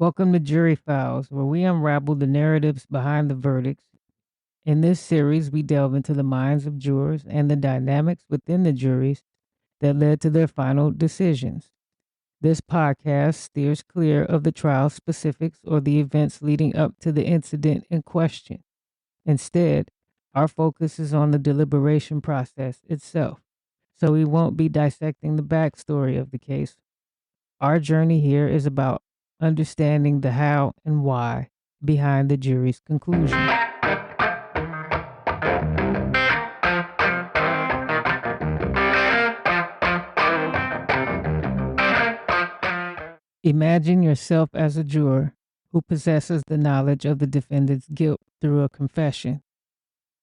Welcome to Jury Files, where we unravel the narratives behind the verdicts. In this series, we delve into the minds of jurors and the dynamics within the juries that led to their final decisions. This podcast steers clear of the trial specifics or the events leading up to the incident in question. Instead, our focus is on the deliberation process itself, so we won't be dissecting the backstory of the case. Our journey here is about understanding the how and why behind the jury's conclusion. Imagine yourself as a juror who possesses the knowledge of the defendant's guilt through a confession.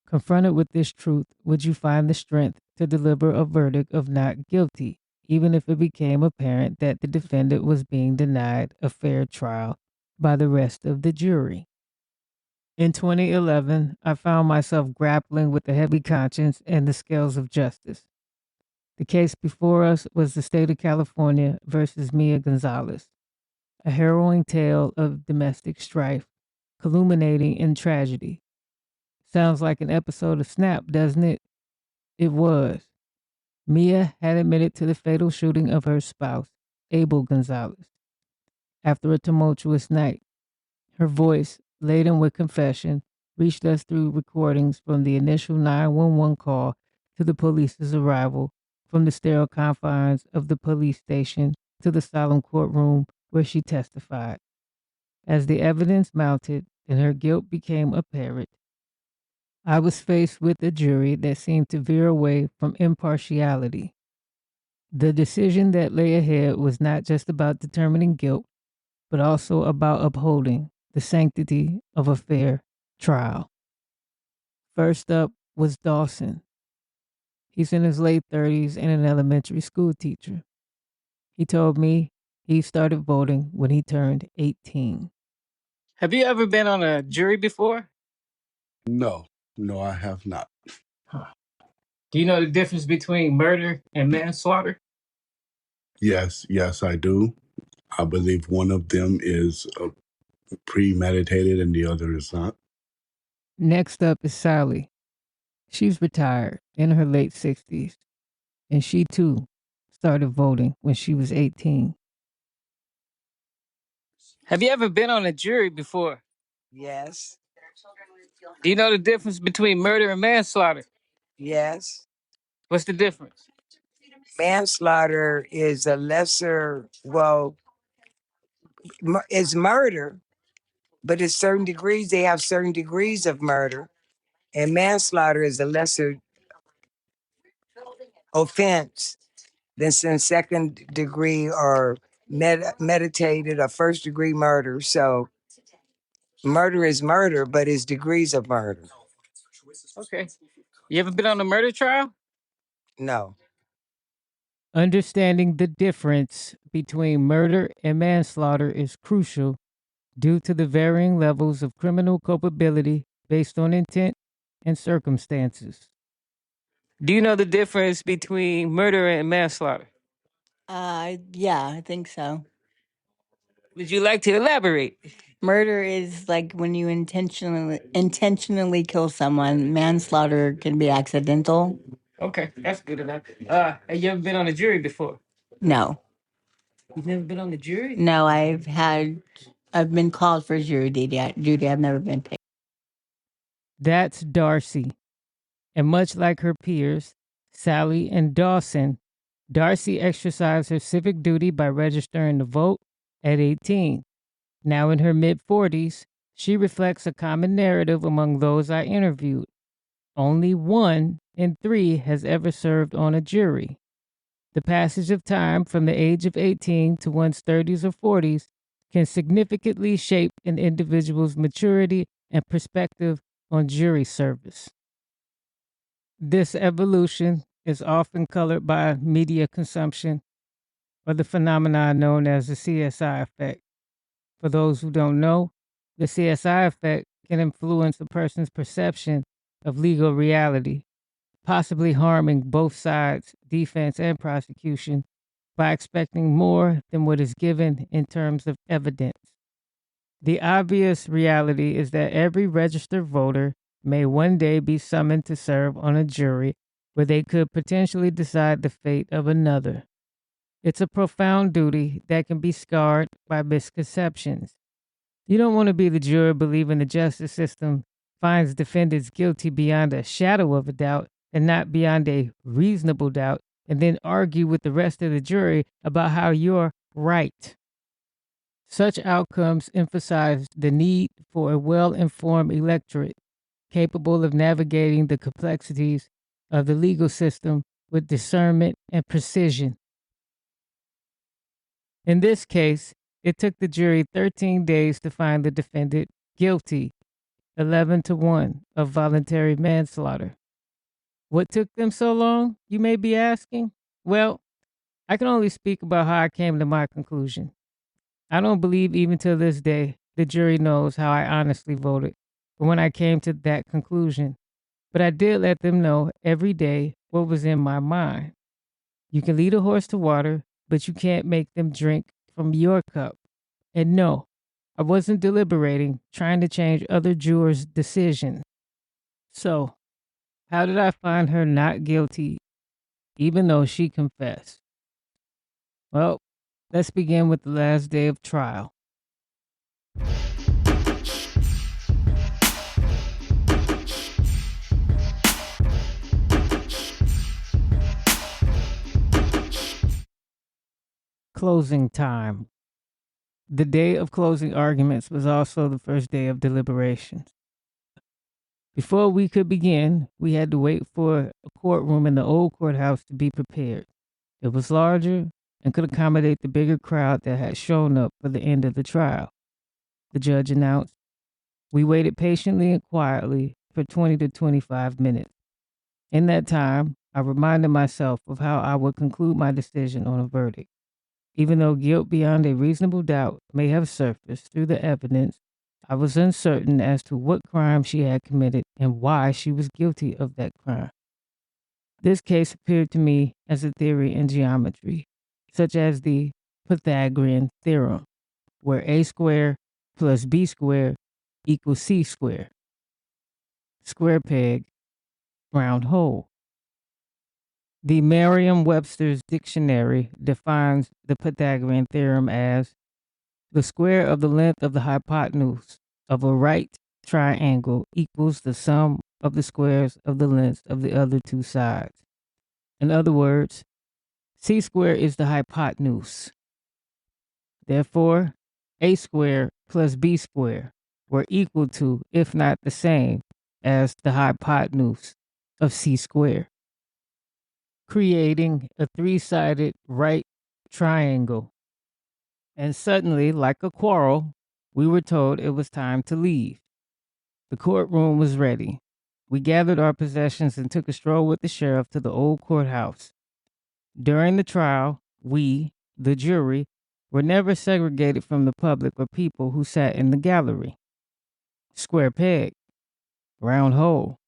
Confronted with this truth, would you find the strength to deliver a verdict of not guilty, even if it became apparent that the defendant was being denied a fair trial by the rest of the jury? In 2011, I found myself grappling with a heavy conscience and the scales of justice. The case before us was the state of California versus Mia Gonzalez, a harrowing tale of domestic strife, culminating in tragedy. Sounds like an episode of Snap, doesn't it? It was. Mia had admitted to the fatal shooting of her spouse, Abel Gonzalez, after a tumultuous night. Her voice, laden with confession, reached us through recordings from the initial 911 call to the police's arrival, from the sterile confines of the police station to the solemn courtroom where she testified. As the evidence mounted and her guilt became apparent, I was faced with a jury that seemed to veer away from impartiality. The decision that lay ahead was not just about determining guilt, but also about upholding the sanctity of a fair trial. First up was Dawson. He's in his late 30s and an elementary school teacher. He told me he started voting when he turned 18. Have you ever been on a jury before? No, no, I have not. Huh. Do you know the difference between murder and manslaughter? Yes, I do. I believe one of them is premeditated and the other is not. Next up is Sally. She's retired in her late 60s, and she too started voting when she was 18. Have you ever been on a jury before? Yes, Do you know the difference between murder and manslaughter? yes. What's the difference? Manslaughter is a lesser, well, it's murder, but it's certain degrees. They have certain degrees of murder. And manslaughter is a lesser offense than some second degree or meditated or first degree murder. So murder is murder, but it's degrees of murder. Okay. You ever been on a murder trial? No. Understanding the difference between murder and manslaughter is crucial due to the varying levels of criminal culpability based on intent and circumstances. Do you know the difference between murder and manslaughter? Yeah, I think so. Would you like to elaborate? Murder is like when you intentionally kill someone. Manslaughter can be accidental. Okay, that's good enough. Have you ever been on a jury before? No, You've never been on the jury? no, I've been called for jury duty. I've never been picked. That's Darcy. And much like her peers, Sally and Dawson, Darcy exercised her civic duty by registering to vote at 18. Now in her mid 40s, she reflects a common narrative among those I interviewed. Only 1 in 3 has ever served on a jury. The passage of time from the age of 18 to one's 30s or 40s can significantly shape an individual's maturity and perspective on jury service. This evolution is often colored by media consumption or the phenomenon known as the CSI effect. For those who don't know, the CSI effect can influence a person's perception of legal reality, possibly harming both sides, defense and prosecution, by expecting more than what is given in terms of evidence. The obvious reality is that every registered voter may one day be summoned to serve on a jury where they could potentially decide the fate of another. It's a profound duty that can be scarred by misconceptions. You don't want to be the juror believing the justice system finds defendants guilty beyond a shadow of a doubt and not beyond a reasonable doubt, and then argue with the rest of the jury about how you're right. Such outcomes emphasize the need for a well informed electorate capable of navigating the complexities of the legal system with discernment and precision. In this case, it took the jury 13 days to find the defendant guilty, 11-1, of voluntary manslaughter. What took them so long, you may be asking? Well, I can only speak about how I came to my conclusion. I don't believe even to this day the jury knows how I honestly voted or when I came to that conclusion, but I did let them know every day what was in my mind. You can lead a horse to water, but you can't make them drink from your cup. And no, I wasn't deliberating, trying to change other jurors' decisions. So, how did I find her not guilty, even though she confessed? Well, let's begin with the last day of trial. Closing time. The day of closing arguments was also the first day of deliberations. Before we could begin, we had to wait for a courtroom in the old courthouse to be prepared. It was larger and could accommodate the bigger crowd that had shown up for the end of the trial. The judge announced. We waited patiently and quietly for 20 to 25 minutes. In that time, I reminded myself of how I would conclude my decision on a verdict. Even though guilt beyond a reasonable doubt may have surfaced through the evidence, I was uncertain as to what crime she had committed and why she was guilty of that crime. This case appeared to me as a theory in geometry, such as the Pythagorean theorem, where a squared plus b squared equals c squared. Square peg, round hole. The Merriam-Webster's dictionary defines the Pythagorean theorem as the square of the length of the hypotenuse of a right triangle equals the sum of the squares of the lengths of the other two sides. In other words, c squared is the hypotenuse. Therefore, a squared plus b squared were equal to, if not the same, as the hypotenuse of c squared, creating a three-sided right triangle. And suddenly, like a quarrel, we were told it was time to leave. The courtroom was ready. We gathered our possessions and took a stroll with the sheriff to the old courthouse. During the trial, we, the jury, were never segregated from the public or people who sat in the gallery. Square peg, round hole.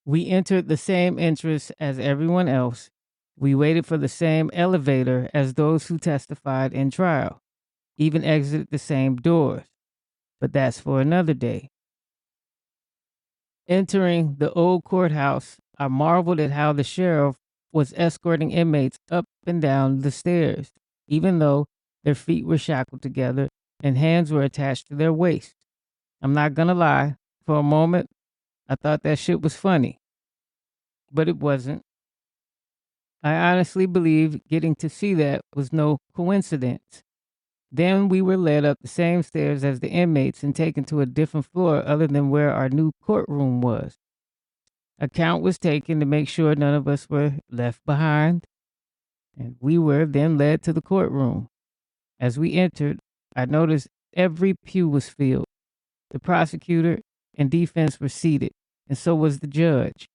We entered the same entrance as everyone else. We waited for the same elevator as those who testified in trial, even exited the same doors. But that's for another day. Entering the old courthouse, I marveled at how the sheriff was escorting inmates up and down the stairs, even though their feet were shackled together and hands were attached to their waists. I'm not gonna lie, for a moment, I thought that shit was funny. But it wasn't. I honestly believe getting to see that was no coincidence. Then we were led up the same stairs as the inmates and taken to a different floor other than where our new courtroom was. A count was taken to make sure none of us were left behind, and we were then led to the courtroom. As we entered, I noticed every pew was filled. The prosecutor and defense were seated, and so was the judge.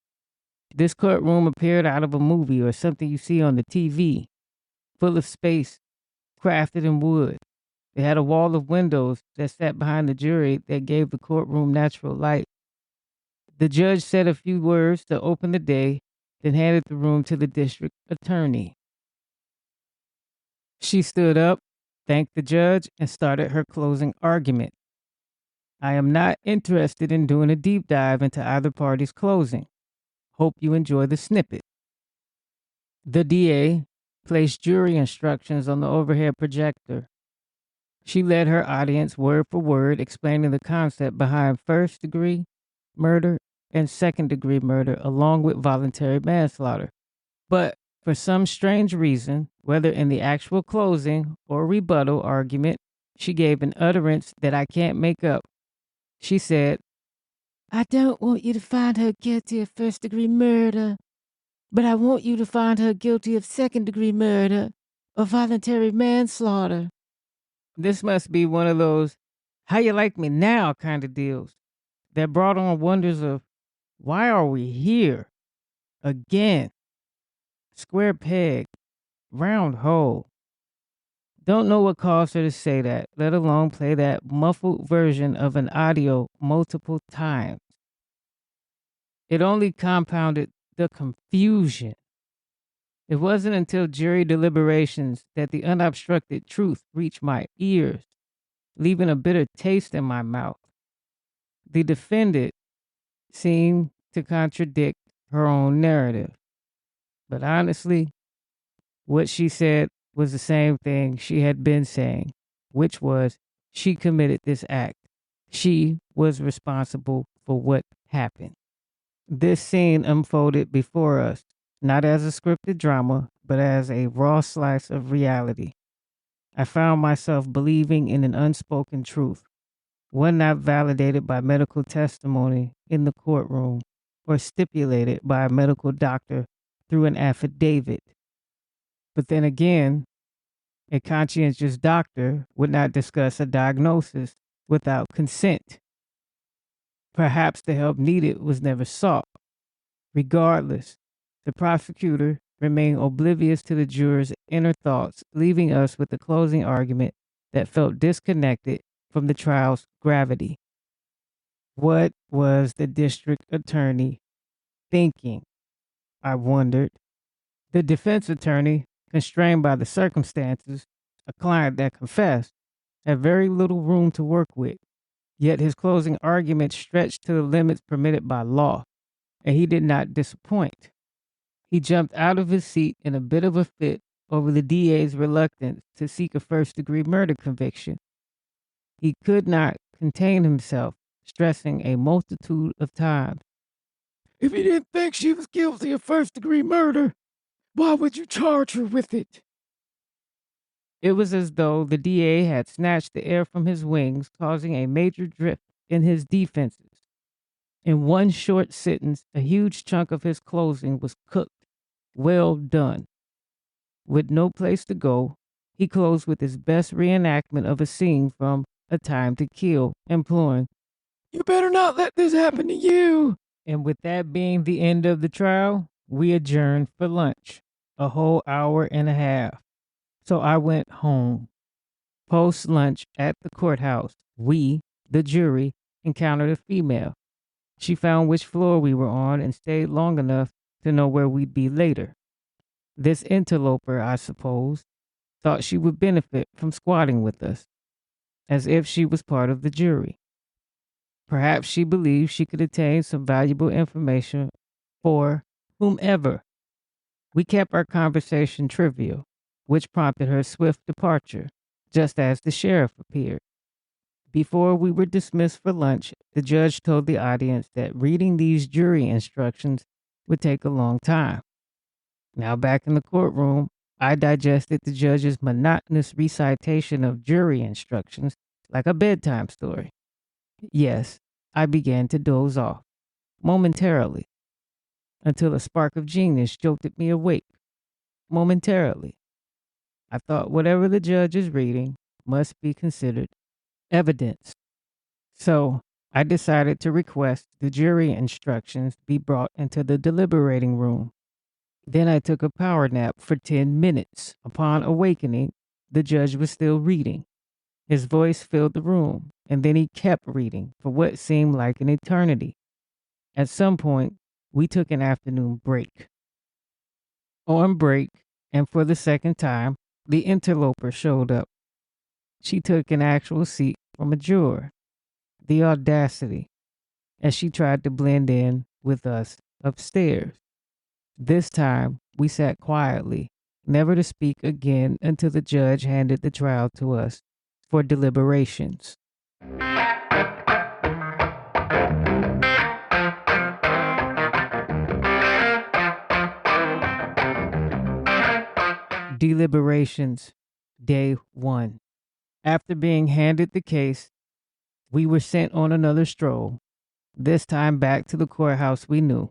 This courtroom appeared out of a movie or something you see on the TV, full of space, crafted in wood. They had a wall of windows that sat behind the jury that gave the courtroom natural light. The judge said a few words to open the day, then handed the room to the district attorney. She stood up, thanked the judge, and started her closing argument. I am not interested in doing a deep dive into either party's closing. Hope you enjoy the snippet. The DA placed jury instructions on the overhead projector. She led her audience word for word, explaining the concept behind first-degree murder and second-degree murder, along with voluntary manslaughter. But for some strange reason, whether in the actual closing or rebuttal argument, she gave an utterance that I can't make up. She said, "I don't want you to find her guilty of first-degree murder, but I want you to find her guilty of second-degree murder or voluntary manslaughter." This must be one of those "how you like me now" kind of deals that brought on wonders of why are we here again? Square peg, round hole. Don't know what caused her to say that, let alone play that muffled version of an audio multiple times. It only compounded the confusion. It wasn't until jury deliberations that the unobstructed truth reached my ears, leaving a bitter taste in my mouth. The defendant seemed to contradict her own narrative. But honestly, what she said was the same thing she had been saying, which was she committed this act. She was responsible for what happened. This scene unfolded before us, not as a scripted drama, but as a raw slice of reality. I found myself believing in an unspoken truth, one not validated by medical testimony in the courtroom or stipulated by a medical doctor through an affidavit. But then again, a conscientious doctor would not discuss a diagnosis without consent. Perhaps the help needed was never sought. Regardless, the prosecutor remained oblivious to the jurors' inner thoughts, leaving us with a closing argument that felt disconnected from the trial's gravity. What was the district attorney thinking? I wondered. The defense attorney, constrained by the circumstances, a client that confessed, had very little room to work with. Yet his closing argument stretched to the limits permitted by law, and he did not disappoint. He jumped out of his seat in a bit of a fit over the DA's reluctance to seek a first-degree murder conviction. He could not contain himself, stressing a multitude of times, "If you didn't think she was guilty of first-degree murder, why would you charge her with it?" It was as though the DA had snatched the air from his wings, causing a major drift in his defenses. In one short sentence, a huge chunk of his closing was cooked. Well done. With no place to go, he closed with his best reenactment of a scene from A Time to Kill, imploring, "You better not let this happen to you." And with that being the end of the trial, we adjourned for lunch, a whole hour and a half. So I went home. Post lunch at the courthouse, we, the jury, encountered a female. She found which floor we were on and stayed long enough to know where we'd be later. This interloper, I suppose, thought she would benefit from squatting with us, as if she was part of the jury. Perhaps she believed she could attain some valuable information for whomever. We kept our conversation trivial, which prompted her swift departure, just as the sheriff appeared. Before we were dismissed for lunch, the judge told the audience that reading these jury instructions would take a long time. Now back in the courtroom, I digested the judge's monotonous recitation of jury instructions like a bedtime story. Yes, I began to doze off, momentarily, until a spark of genius jolted me awake. Momentarily. I thought whatever the judge is reading must be considered evidence. So I decided to request the jury instructions be brought into the deliberating room. Then I took a power nap for 10 minutes. Upon awakening, the judge was still reading. His voice filled the room, and then he kept reading for what seemed like an eternity. At some point, we took an afternoon break. On break, and for the second time, the interloper showed up. She took an actual seat from a juror. The audacity, as she tried to blend in with us upstairs. This time, we sat quietly, never to speak again until the judge handed the trial to us for deliberations. Deliberations, day 1. After being handed the case, we were sent on another stroll, this time back to the courthouse we knew.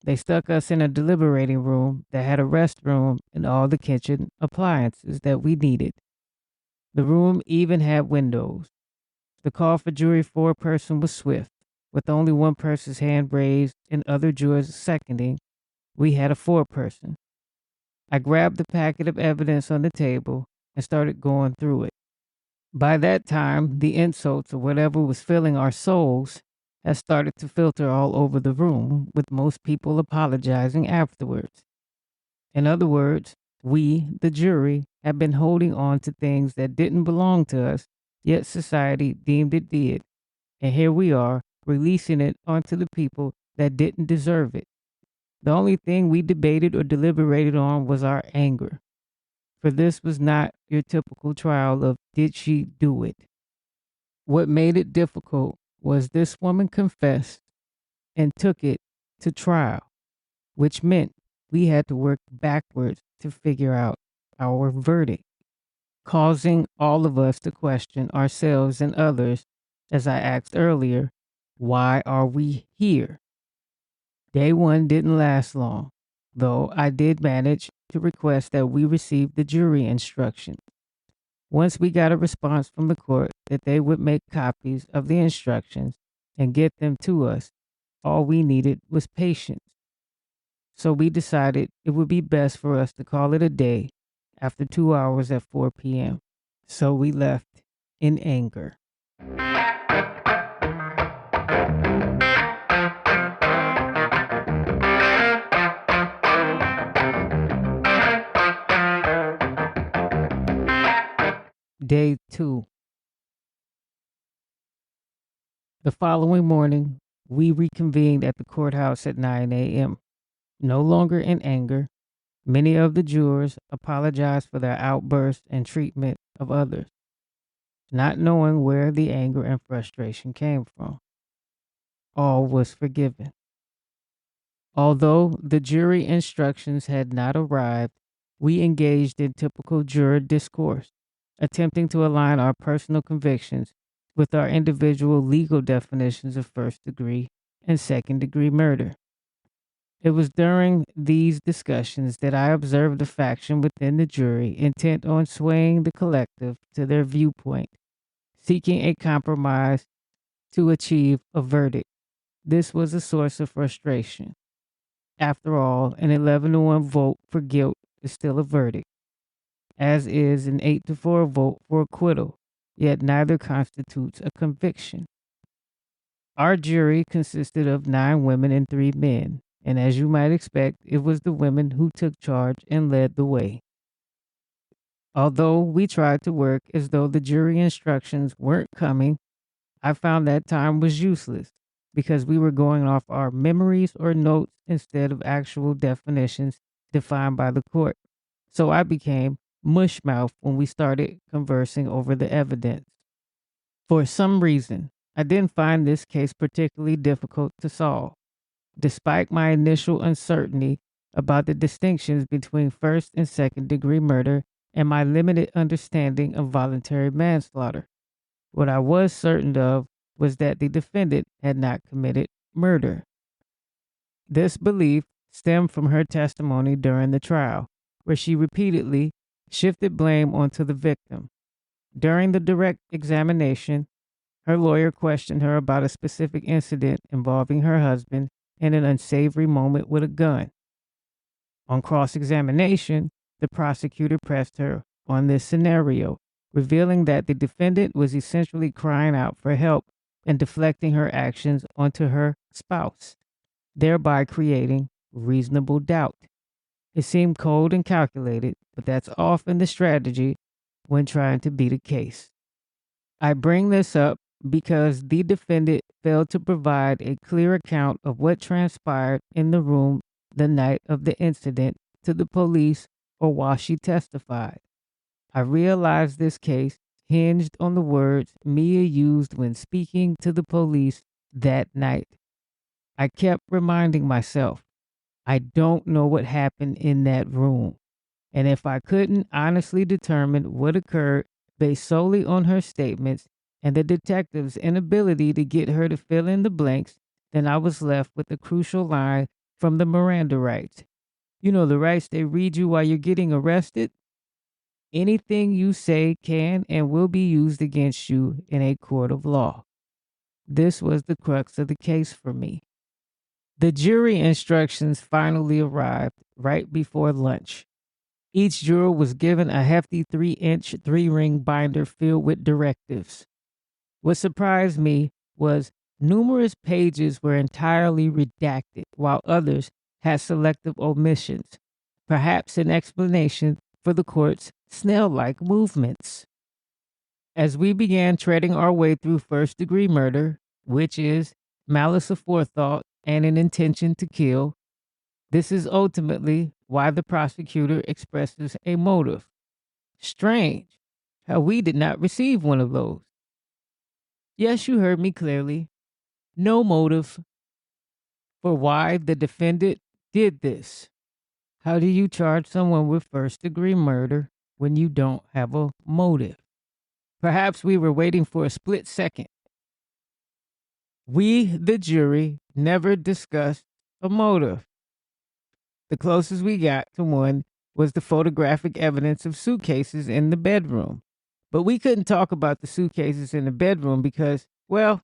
They stuck us in a deliberating room that had a restroom and all the kitchen appliances that we needed. The room even had windows. The call for jury foreperson was swift, with only one person's hand raised and other jurors seconding. We had a foreperson. I grabbed the packet of evidence on the table and started going through it. By that time, the insults or whatever was filling our souls had started to filter all over the room, with most people apologizing afterwards. In other words, we, the jury, had been holding on to things that didn't belong to us, yet society deemed it did. And here we are, releasing it onto the people that didn't deserve it. The only thing we debated or deliberated on was our anger. For this was not your typical trial of did she do it? What made it difficult was this woman confessed and took it to trial, which meant we had to work backwards to figure out our verdict, causing all of us to question ourselves and others. As I asked earlier, why are we here? Day 1 didn't last long, though I did manage to request that we receive the jury instructions. Once we got a response from the court that they would make copies of the instructions and get them to us, all we needed was patience. So we decided it would be best for us to call it a day after 2 hours at 4 p.m. So we left in anger. Day 2. The following morning, we reconvened at the courthouse at 9 a.m. No longer in anger, many of the jurors apologized for their outburst and treatment of others, not knowing where the anger and frustration came from. All was forgiven. Although the jury instructions had not arrived, we engaged in typical juror discourse, attempting to align our personal convictions with our individual legal definitions of first-degree and second-degree murder. It was during these discussions that I observed a faction within the jury intent on swaying the collective to their viewpoint, seeking a compromise to achieve a verdict. This was a source of frustration. After all, an 11-1 vote for guilt is still a verdict, as is an 8-4 vote for acquittal, yet neither constitutes a conviction. Our jury consisted of 9 women and 3 men, and as you might expect, it was the women who took charge and led the way. Although we tried to work as though the jury instructions weren't coming, I found that time was useless because we were going off our memories or notes instead of actual definitions defined by the court. So I became mushmouth when we started conversing over the evidence. For some reason, I didn't find this case particularly difficult to solve, despite my initial uncertainty about the distinctions between first and second degree murder and my limited understanding of voluntary manslaughter. What I was certain of was that the defendant had not committed murder. This belief stemmed from her testimony during the trial, where she repeatedly shifted blame onto the victim. During the direct examination, her lawyer questioned her about a specific incident involving her husband and an unsavory moment with a gun. On cross-examination, the prosecutor pressed her on this scenario, revealing that the defendant was essentially crying out for help and deflecting her actions onto her spouse, thereby creating reasonable doubt. It seemed cold and calculated, but that's often the strategy when trying to beat a case. I bring this up because the defendant failed to provide a clear account of what transpired in the room the night of the incident to the police or while she testified. I realized this case hinged on the words Mia used when speaking to the police that night. I kept reminding myself, I don't know what happened in that room. And if I couldn't honestly determine what occurred based solely on her statements and the detective's inability to get her to fill in the blanks, then I was left with a crucial line from the Miranda rights. You know, the rights they read you while you're getting arrested? Anything you say can and will be used against you in a court of law. This was the crux of the case for me. The jury instructions finally arrived right before lunch. Each juror was given a hefty 3-inch 3-ring binder filled with directives. What surprised me was numerous pages were entirely redacted, while others had selective omissions, perhaps an explanation for the court's snail-like movements. As we began treading our way through first-degree murder, which is malice aforethought and an intention to kill, this is ultimately why the prosecutor expresses a motive. Strange how we did not receive one of those. Yes, you heard me clearly. No motive for why the defendant did this. How do you charge someone with first-degree murder when you don't have a motive? Perhaps we were waiting for a split second. We, the jury, never discussed a motive. The closest we got to one was the photographic evidence of suitcases in the bedroom. But we couldn't talk about the suitcases in the bedroom because, well,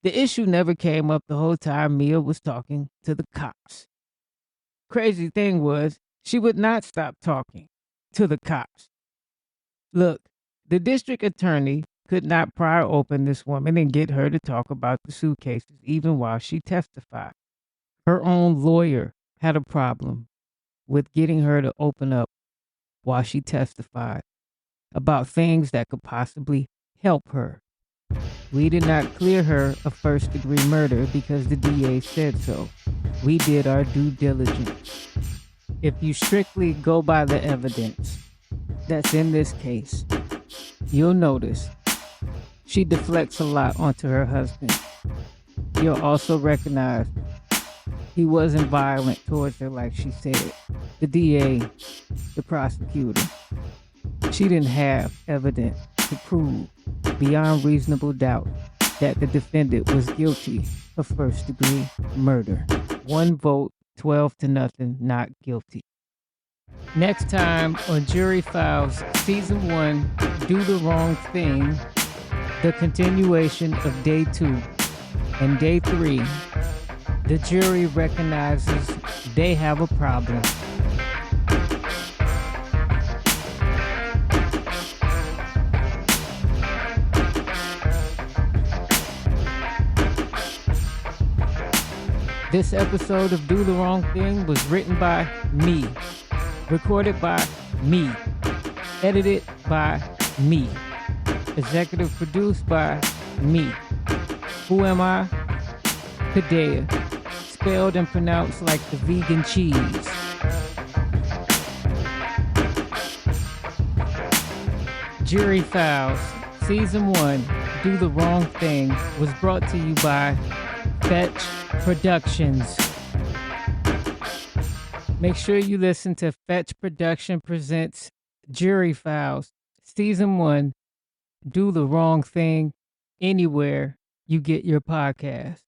the issue never came up the whole time Mia was talking to the cops. Crazy thing was, she would not stop talking to the cops. Look, the district attorney could not pry open this woman and get her to talk about the suitcases even while she testified. Her own lawyer had a problem with getting her to open up while she testified about things that could possibly help her. We did not clear her of first-degree murder because the DA said so. We did our due diligence. If you strictly go by the evidence that's in this case, you'll notice she deflects a lot onto her husband. You'll also recognize he wasn't violent towards her like she said. The DA, the prosecutor, she didn't have evidence to prove beyond reasonable doubt that the defendant was guilty of first-degree murder. 1 vote, 12-0, not guilty. Next time on Jury Files Season 1, Do the Wrong Thing, the continuation of Day 2 and Day 3, the jury recognizes they have a problem. This episode of Do the Wrong Thing was written by me, recorded by me, edited by me, executive produced by me. Who am I? Padea, spelled and pronounced like the vegan cheese. Jury Files, Season 1, Do the Wrong Thing, was brought to you by Fetch Productions. Make sure you listen to Fetch Production Presents Jury Files, Season 1, Do the Wrong Thing, anywhere you get your podcast.